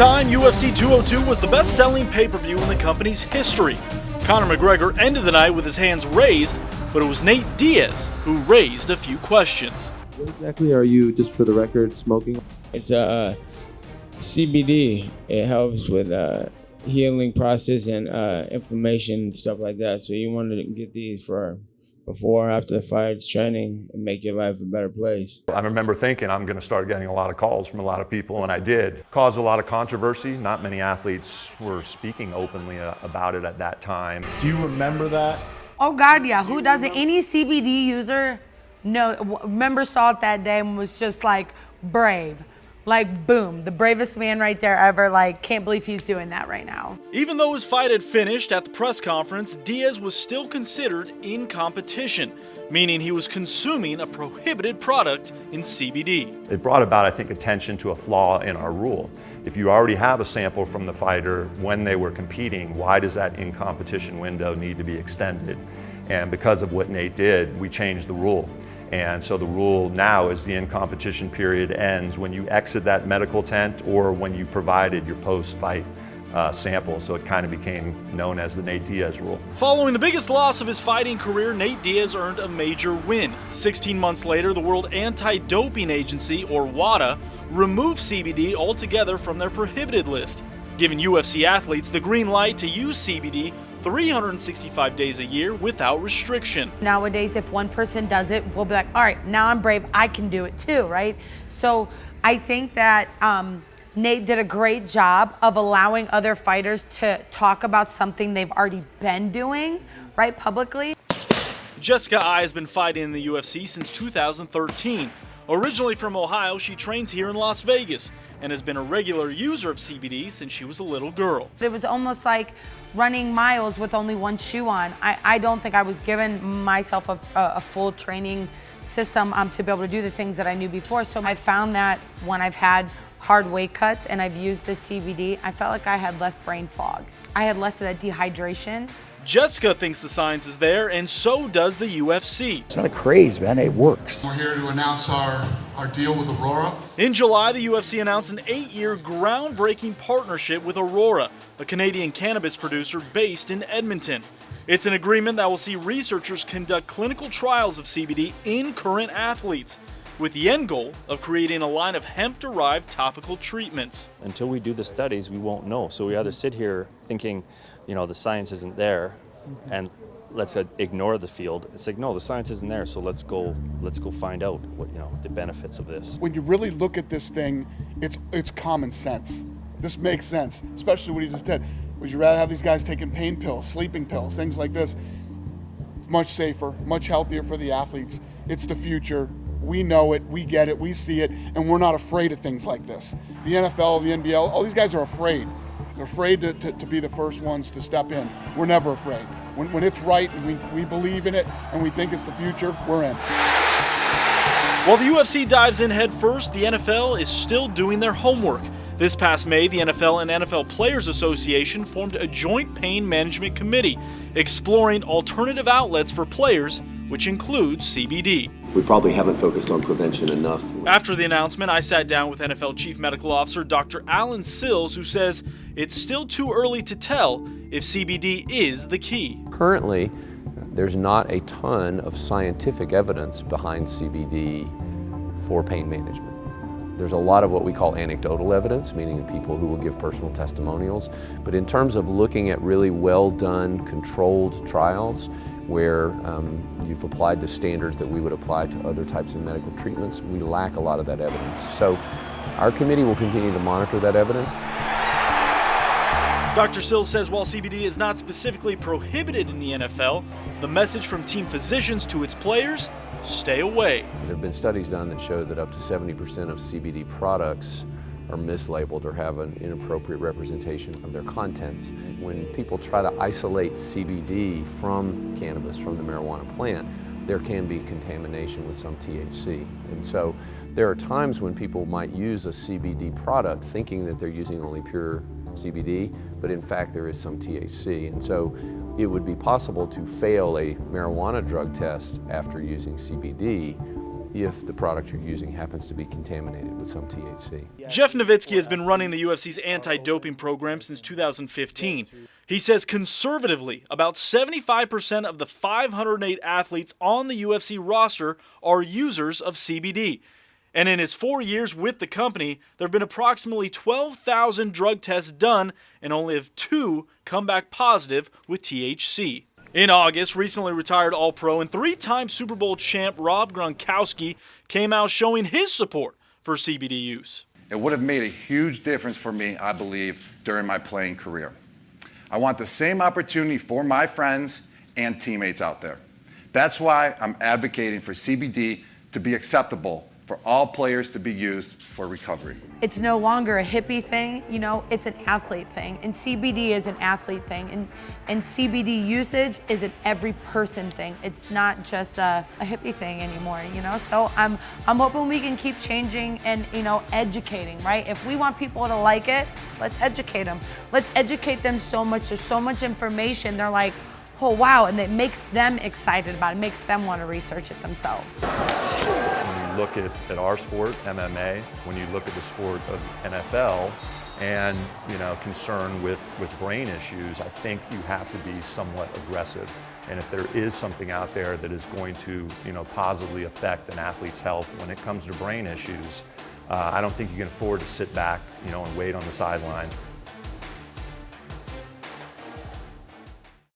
time, UFC 202 was the best-selling pay-per-view in the company's history. Conor McGregor ended the night with his hands raised, but it was Nate Diaz who raised a few questions. What exactly are you, just for the record, smoking? It's CBD. It helps with healing process and inflammation and stuff like that. So you want to get these for before or after the fight training and make your life a better place. I remember thinking I'm going to start getting a lot of calls from a lot of people, and I did. Caused a lot of controversy. Not many athletes were speaking openly about it at that time. Do you remember that? Oh God, yeah. Who doesn't? Any CBD user, member saw it that day and was just like brave. Like, boom, the bravest man right there ever. Like, can't believe he's doing that right now. Even though his fight had finished at the press conference, Diaz was still considered in competition, meaning he was consuming a prohibited product in CBD. It brought about, I think, attention to a flaw in our rule. If you already have a sample from the fighter when they were competing, why does that in-competition window need to be extended? And because of what Nate did, we changed the rule. And so the rule now is the in-competition period ends when you exit that medical tent or when you provided your post-fight sample. So it kind of became known as the Nate Diaz rule. Following the biggest loss of his fighting career, Nate Diaz earned a major win. 16 months later, the World Anti-Doping Agency, or WADA, removed CBD altogether from their prohibited list, giving UFC athletes the green light to use CBD 365 days a year without restriction. Nowadays, if one person does it, we'll be like, all right, now I'm brave, I can do it too, right? So I think that Nate did a great job of allowing other fighters to talk about something they've already been doing, right, publicly. Jessica Ai has been fighting in the UFC since 2013. Originally from Ohio, she trains here in Las Vegas and has been a regular user of CBD since she was a little girl. It was almost like running miles with only one shoe on. I don't think I was giving myself a full training system to be able to do the things that I knew before. So I found that when I've had hard weight cuts and I've used the CBD, I felt like I had less brain fog. I had less of that dehydration. Jessica thinks the science is there, and so does the UFC. It's not a craze, man. It works. We're here to announce our deal with Aurora. In July, the UFC announced an 8-year groundbreaking partnership with Aurora, a Canadian cannabis producer based in Edmonton. It's an agreement that will see researchers conduct clinical trials of CBD in current athletes, with the end goal of creating a line of hemp-derived topical treatments. Until we do the studies, we won't know. So we either sit here thinking, you know, the science isn't there, and let's ignore the field. It's like, no, the science isn't there, so let's go find out what, you know, the benefits of this. When you really look at this thing, it's common sense. This makes sense, especially what he just did. Would you rather have these guys taking pain pills, sleeping pills, things like this? Much safer, much healthier for the athletes. It's the future. We know it, we get it, we see it, and we're not afraid of things like this. The NFL, the NBL, all these guys are afraid. They're afraid to be the first ones to step in. We're never afraid. When it's right and we believe in it and we think it's the future, we're in. While the UFC dives in head first, the NFL is still doing their homework. This past May, the NFL and NFL Players Association formed a joint pain management committee, exploring alternative outlets for players, which includes CBD. We probably haven't focused on prevention enough. After the announcement, I sat down with NFL Chief Medical Officer Dr. Alan Sills, who says it's still too early to tell if CBD is the key. Currently, there's not a ton of scientific evidence behind CBD for pain management. There's a lot of what we call anecdotal evidence, meaning people who will give personal testimonials. But in terms of looking at really well done, controlled trials, where you've applied the standards that we would apply to other types of medical treatments, we lack a lot of that evidence. So our committee will continue to monitor that evidence. Dr. Sills says while CBD is not specifically prohibited in the NFL, the message from team physicians to its players, stay away. There have been studies done that show that up to 70% of CBD products are mislabeled or have an inappropriate representation of their contents. When people try to isolate CBD from cannabis, from the marijuana plant, there can be contamination with some THC. And so there are times when people might use a CBD product thinking that they're using only pure CBD, but in fact there is some THC. And so it would be possible to fail a marijuana drug test after using CBD if the product you're using happens to be contaminated with some THC. Jeff Nowitzki has been running the UFC's anti-doping program since 2015. He says conservatively, about 75% of the 508 athletes on the UFC roster are users of CBD. And in his 4 years with the company, there have been approximately 12,000 drug tests done and only have 2 come back positive with THC. In August, recently retired All-Pro and 3-time Super Bowl champ Rob Gronkowski came out showing his support for CBD use. It would have made a huge difference for me, I believe, during my playing career. I want the same opportunity for my friends and teammates out there. That's why I'm advocating for CBD to be acceptable for all players to be used for recovery. It's no longer a hippie thing, you know, it's an athlete thing. And CBD is an athlete thing. And CBD usage is an every person thing. It's not just a hippie thing anymore, you know? So I'm hoping we can keep changing and, you know, educating, right? If we want people to like it, let's educate them. Let's educate them so much. There's so much information. They're like, oh wow, and it makes them excited about it, makes them want to research it themselves. When you look at our sport, MMA, when you look at the sport of NFL, and concern with brain issues, I think you have to be somewhat aggressive. And if there is something out there that is going to positively affect an athlete's health when it comes to brain issues, I don't think you can afford to sit back and wait on the sidelines.